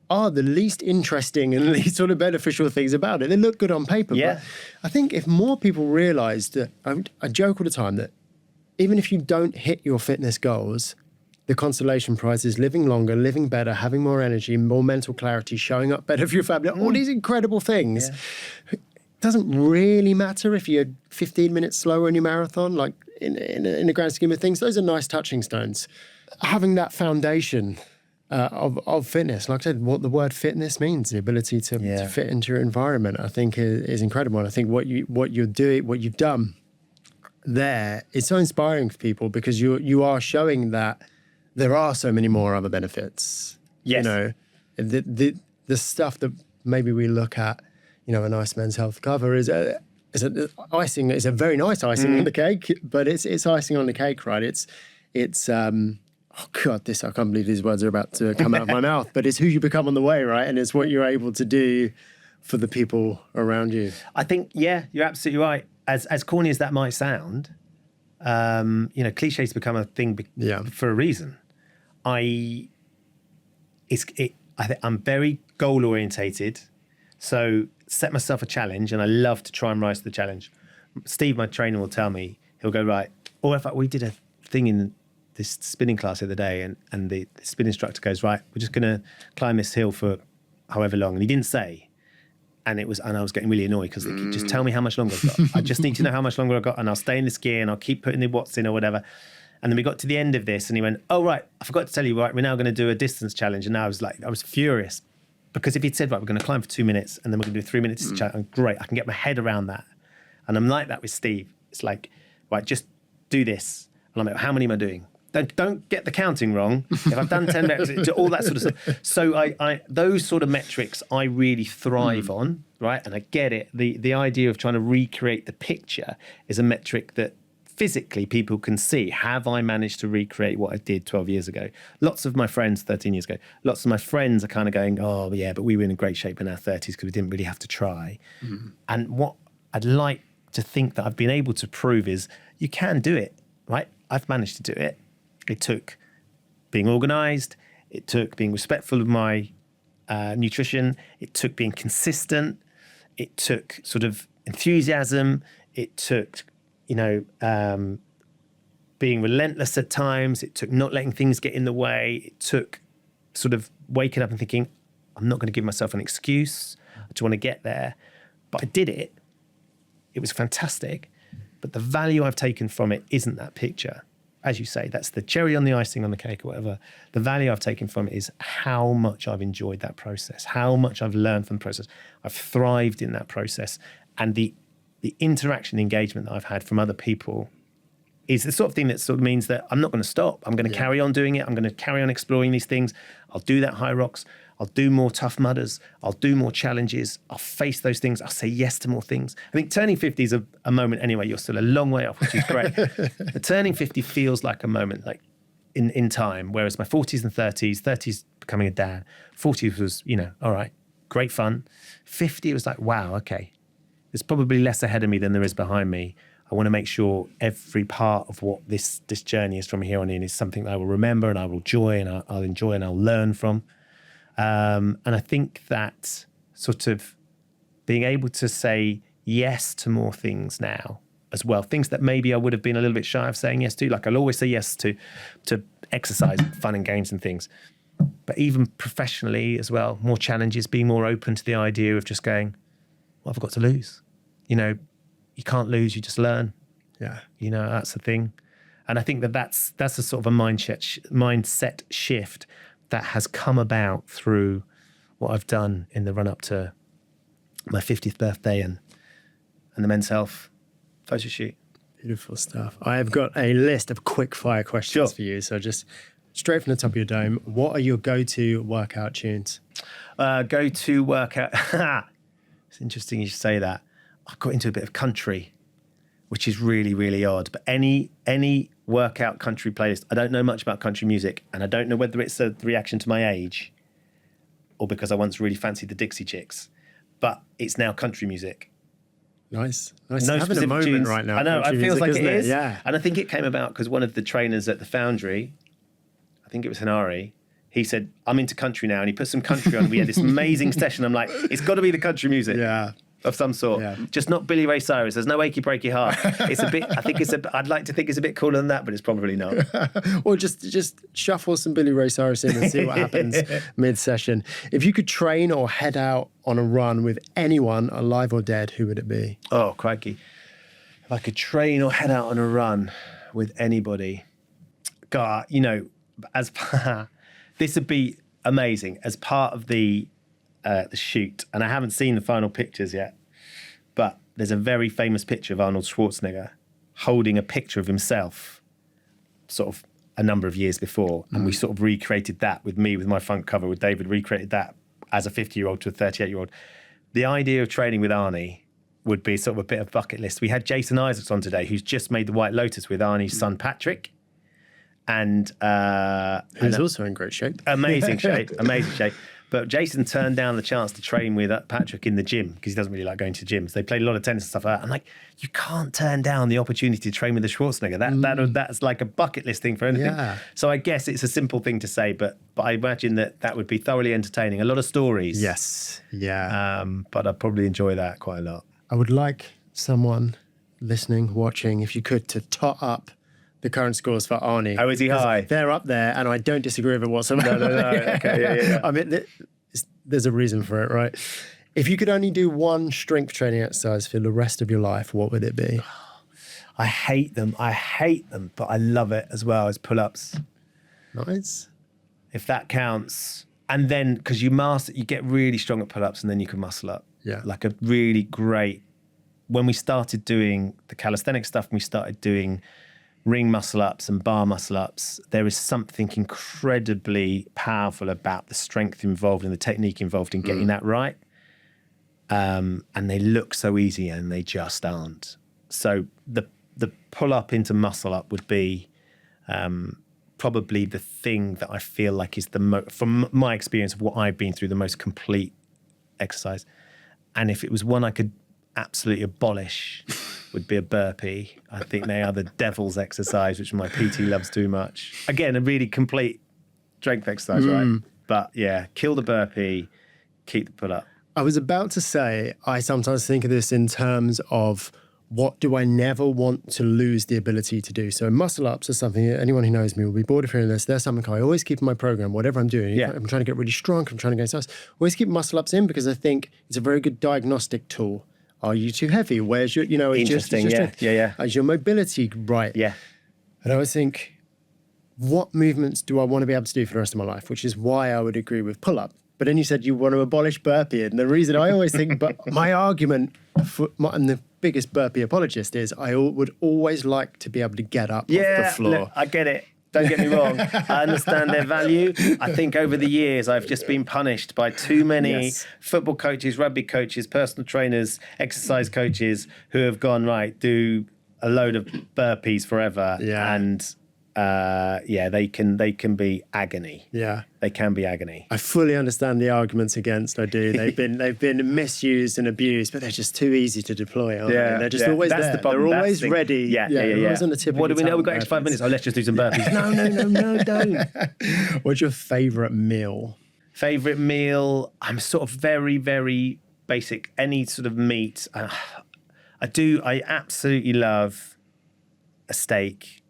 are the least interesting and least sort of beneficial things about it. They look good on paper, but I think if more people realised that, I joke all the time that even if you don't hit your fitness goals, the consolation prize is living longer, living better, having more energy, more mental clarity, showing up better for your family, all these incredible things. It doesn't really matter if you're 15 minutes slower in your marathon, like in the grand scheme of things. Those are nice touching stones. Having that foundation of fitness, like I said, what the word fitness means, the ability to fit into your environment, I think is incredible. And I think what you're doing, what you've done there is so inspiring for people, because you are showing that there are so many more other benefits. Yes. You know, the stuff that maybe we look at, you know, a nice Men's Health cover is a icing. It's a very nice icing on the cake, but it's icing on the cake, right? It's oh God, I can't believe these words are about to come out of my mouth, but it's who you become on the way, right? And it's what you're able to do for the people around you. I think, yeah, you're absolutely right. As corny as that might sound, cliches become a thing for a reason. I'm very goal orientated, so set myself a challenge, and I love to try and rise to the challenge. Steve, my trainer, will tell me, he'll go, right, or in fact, we did a thing in this spinning class the other day, and the spin instructor goes, right, we're just going to climb this hill for however long, and he didn't say. And I was getting really annoyed because just tell me how much longer I've got. I just need to know how much longer I've got, and I'll stay in this gear and I'll keep putting the watts in or whatever. And then we got to the end of this, and he went, "Oh right, I forgot to tell you. Right, we're now going to do a distance challenge." And I was furious because if he'd said, "Right, we're going to climb for 2 minutes, and then we're going to do a 3 minute distance challenge," great, I can get my head around that. And I'm like that with Steve. It's like, right, just do this. And I'm like, how many am I doing? Don't get the counting wrong. If I've done 10 minutes, all that sort of stuff. So I those sort of metrics I really thrive on, right? And I get it. The idea of trying to recreate the picture is a metric that physically people can see. Have I managed to recreate what I did 12 years ago? Lots of my friends, 13 years ago, lots of my friends are kind of going, oh yeah, but we were in great shape in our 30s because we didn't really have to try. And what I'd like to think that I've been able to prove is you can do it, right? I've managed to do it. It took being organised. It took being respectful of my nutrition. It took being consistent. It took sort of enthusiasm. It took, being relentless at times. It took not letting things get in the way. It took sort of waking up and thinking, I'm not going to give myself an excuse. I just want to get there. But I did it. It was fantastic. But the value I've taken from it isn't that picture. As you say, that's the cherry on the icing on the cake or whatever. The value I've taken from it is how much I've enjoyed that process, how much I've learned from the process. I've thrived in that process. And the interaction, the engagement that I've had from other people is the sort of thing that sort of means that I'm not going to stop. I'm going to carry on doing it. I'm going to carry on exploring these things. I'll do that high rocks. I'll do more tough mudders. I'll do more challenges. I'll face those things. I'll say yes to more things. I think turning 50 is a moment anyway. You're still a long way off, which is great. But turning 50 feels like a moment, like in time, whereas my 40s and 30s becoming a dad, 40s was, all right, great fun. 50, it was like, wow, okay. There's probably less ahead of me than there is behind me. I want to make sure every part of what this journey is from here on in is something that I will remember and I will enjoy and I'll enjoy and I'll learn from. And I think that sort of being able to say yes to more things now as well, things that maybe I would have been a little bit shy of saying yes to, like I'll always say yes to exercise, fun and games and things. But even professionally as well, more challenges, being more open to the idea of just going, what have I got to lose? You can't lose, you just learn. Yeah. That's the thing. And I think that's a sort of a mindset shift that has come about through what I've done in the run up to my 50th birthday and the Men's Health photo shoot. Beautiful stuff. I have got a list of quick-fire questions for you. So just straight from the top of your dome, what are your go-to workout tunes? Go-to workout. It's interesting you should say that. I got into a bit of country, which is really, really odd. But any workout country playlist, I don't know much about country music, and I don't know whether it's a reaction to my age or because I once really fancied the Dixie Chicks, but it's now country music. Nice. No having specific a moment tunes. right now. I know, it feels like it is. Yeah. And I think it came about because one of the trainers at the Foundry, I think it was Hanari, he said, I'm into country now, and he put some country on. We had this amazing session. I'm like, it's got to be the country music. Yeah. Of some sort, just not Billy Ray Cyrus. There's no achy breaky heart. It's a bit. I'd like to think it's a bit cooler than that, but it's probably not. Or just shuffle some Billy Ray Cyrus in and see what happens mid-session. If you could train or head out on a run with anyone, alive or dead, who would it be? Oh, crikey! If I could train or head out on a run with anybody, God, as this would be amazing as part of the shoot, and I haven't seen the final pictures yet, but there's a very famous picture of Arnold Schwarzenegger holding a picture of himself sort of a number of years before, and we sort of recreated that with me, with my front cover, with David, recreated that as a 50-year-old to a 38-year-old. The idea of training with Arnie would be sort of a bit of bucket list. We had Jason Isaacs on today, who's just made the White Lotus with Arnie's son Patrick, and Who's also in great shape. amazing shape. But Jason turned down the chance to train with Patrick in the gym because he doesn't really like going to gyms. They played a lot of tennis and stuff like that. I'm like, you can't turn down the opportunity to train with a Schwarzenegger. That's like a bucket list thing for anything. Yeah. So I guess it's a simple thing to say, but I imagine that would be thoroughly entertaining. A lot of stories. Yes. Yeah. But I'd probably enjoy that quite a lot. I would like someone listening, watching, if you could, to tot up the current scores for Arnie. Oh, is he high? They're up there, and I don't disagree with it whatsoever. No. Okay, yeah. I mean, there's a reason for it, right? If you could only do one strength training exercise for the rest of your life, what would it be? I hate them, but I love it as well as pull-ups. Nice. If that counts. And then, because you get really strong at pull-ups and then you can muscle up. Yeah. Like a really great, when we started doing the calisthenics stuff, we started doing ring muscle ups and bar muscle ups, there is something incredibly powerful about the strength involved and the technique involved in getting that right. And they look so easy and they just aren't. So the pull up into muscle up would be probably the thing that I feel like is from my experience of what I've been through, the most complete exercise. And if it was one I could absolutely abolish, would be a burpee. I think they are the devil's exercise, which my PT loves too much. Again, a really complete strength exercise, right? But yeah, kill the burpee, keep the pull up. I was about to say, I sometimes think of this in terms of what do I never want to lose the ability to do? So muscle ups are something, anyone who knows me will be bored of hearing this. There's something I always keep in my program, whatever I'm doing. Yeah. I'm trying to get really strong, I'm trying to get size. Always keep muscle ups in because I think it's a very good diagnostic tool. Are you too heavy? Where's your, Interesting, yeah. Is your mobility right? Yeah. And I always think, what movements do I want to be able to do for the rest of my life? Which is why I would agree with pull-up. But then you said you want to abolish burpee. And the reason I always think, but my argument, I'm the biggest burpee apologist, is I would always like to be able to get up off the floor. Look, I get it. Don't get me wrong. I understand their value. I think over the years, I've just been punished by too many football coaches, rugby coaches, personal trainers, exercise coaches who have gone, right, do a load of burpees forever. Yeah. And they can be agony. Yeah. They can be agony. I fully understand the arguments against. I do. They've been misused and abused, but they're just too easy to deploy, aren't they? They're just always That's there. the problem. They're always ready. They're always on the tip of what do your we know? tongue, We've got extra 5 burpees. minutes. Oh, let's just do some burpees. No, don't. What's your favourite meal? Favourite meal? I'm sort of very, very basic. Any sort of meat. I absolutely love a steak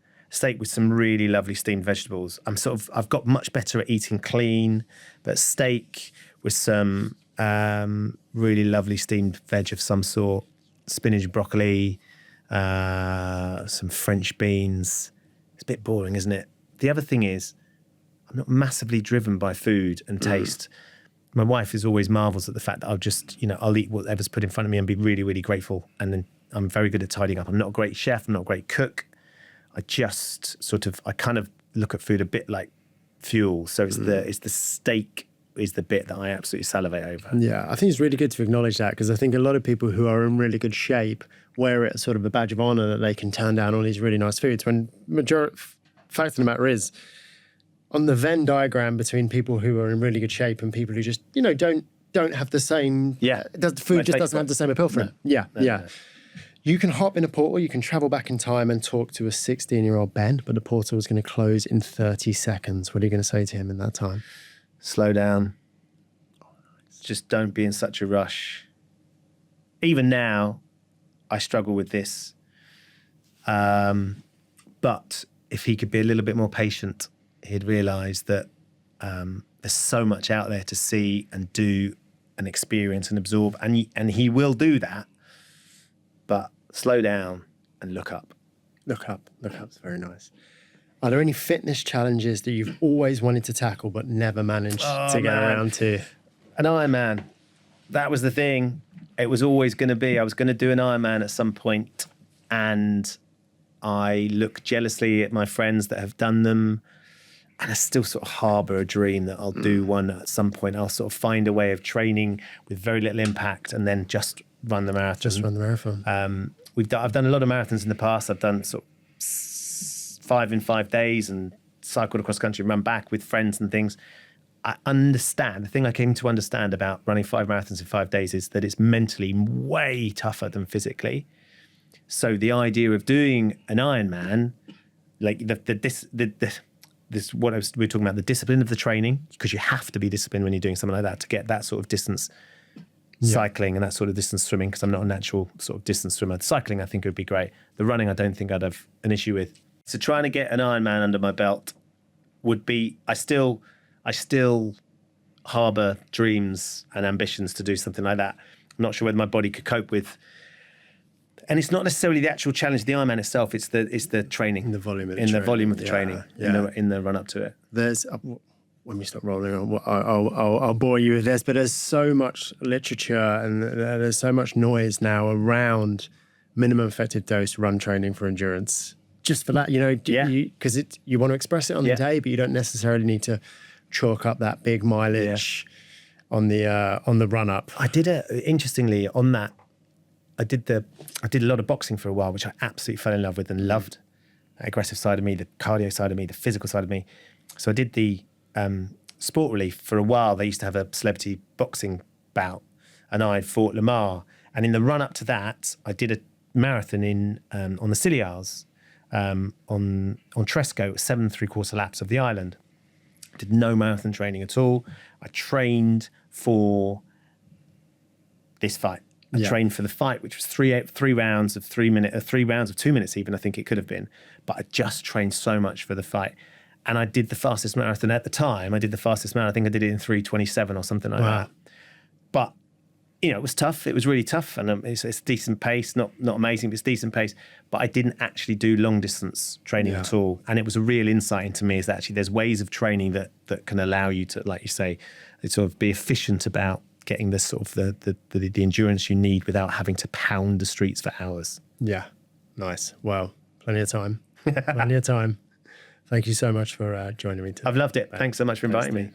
with some really lovely steamed vegetables. I've got much better at eating clean, but steak with some really lovely steamed veg of some sort, spinach, broccoli, some French beans. It's a bit boring, isn't it? The other thing is, I'm not massively driven by food and taste. My wife is always marvels at the fact that I'll eat whatever's put in front of me and be really, really grateful. And then I'm very good at tidying up. I'm not a great chef. I'm not a great cook. I kind of look at food a bit like fuel. So it's the steak is the bit that I absolutely salivate over. Yeah, I think it's really good to acknowledge that, because I think a lot of people who are in really good shape wear it as sort of a badge of honor that they can turn down all these really nice foods, when fact of the matter is, on the Venn diagram between people who are in really good shape and people who just, don't have the same, the food just doesn't have the same appeal for them. No. You can hop in a portal, you can travel back in time and talk to a 16-year-old Ben, but the portal is going to close in 30 seconds. What are you going to say to him in that time? Slow down. Just don't be in such a rush. Even now, I struggle with this. But if he could be a little bit more patient, he'd realise that there's so much out there to see and do and experience and absorb. And he will do that. But slow down and look up. Look up. Look up's very nice. Are there any fitness challenges that you've always wanted to tackle but never managed to get around to? An Ironman. That was the thing. It was always going to be. I was going to do an Ironman at some point, and I look jealously at my friends that have done them, and I still sort of harbour a dream that I'll do one at some point. I'll sort of find a way of training with very little impact and then just run the marathon. Just run the marathon. I've done a lot of marathons in the past. I've done sort of 5 in 5 days and cycled across country, run back with friends and things. I understand. The thing I came to understand about running 5 marathons in 5 days is that it's mentally way tougher than physically. So the idea of doing an Ironman, like this what we were talking about, the discipline of the training, because you have to be disciplined when you're doing something like that to get that sort of distance cycling and that sort of distance swimming, because I'm not a natural sort of distance swimmer. Cycling, I think, would be great. The running, I don't think I'd have an issue with. So trying to get an Ironman under my belt would be, I still harbour dreams and ambitions to do something like that. I'm not sure whether my body could cope with. And it's not necessarily the actual challenge of the Ironman itself. It's the training, the volume of the volume of the training in the run up to it. There's when we stop rolling on, I'll bore you with this, but there's so much literature and there's so much noise now around minimum effective dose run training for endurance. Just for that, because you want to express it on the day, but you don't necessarily need to chalk up that big mileage on the run up. I did interestingly on that. I did a lot of boxing for a while, which I absolutely fell in love with and loved. The aggressive side of me, the cardio side of me, the physical side of me. So I did the Sport Relief for a while. They used to have a celebrity boxing bout, and I fought Lamar. And in the run up to that, I did a marathon on the Scilly Isles on Tresco, 7 3/4 laps of the island. Did no marathon training at all. I trained for this fight. I trained for the fight, which was three rounds of 3 minutes, 3 rounds of 2 minutes even, I think it could have been. But I just trained so much for the fight. And I did the fastest marathon at the time. I think I did it in 3:27 or something like that. But, it was tough. It was really tough. And it's decent pace, not amazing, but it's decent pace. But I didn't actually do long distance training at all. And it was a real insight into me is that actually there's ways of training that can allow you to, like you say, sort of be efficient about getting the sort of the endurance you need without having to pound the streets for hours. Yeah, nice. Well, plenty of time. Plenty of time. Thank you so much for joining me today. I've loved it. Thanks so much for inviting me.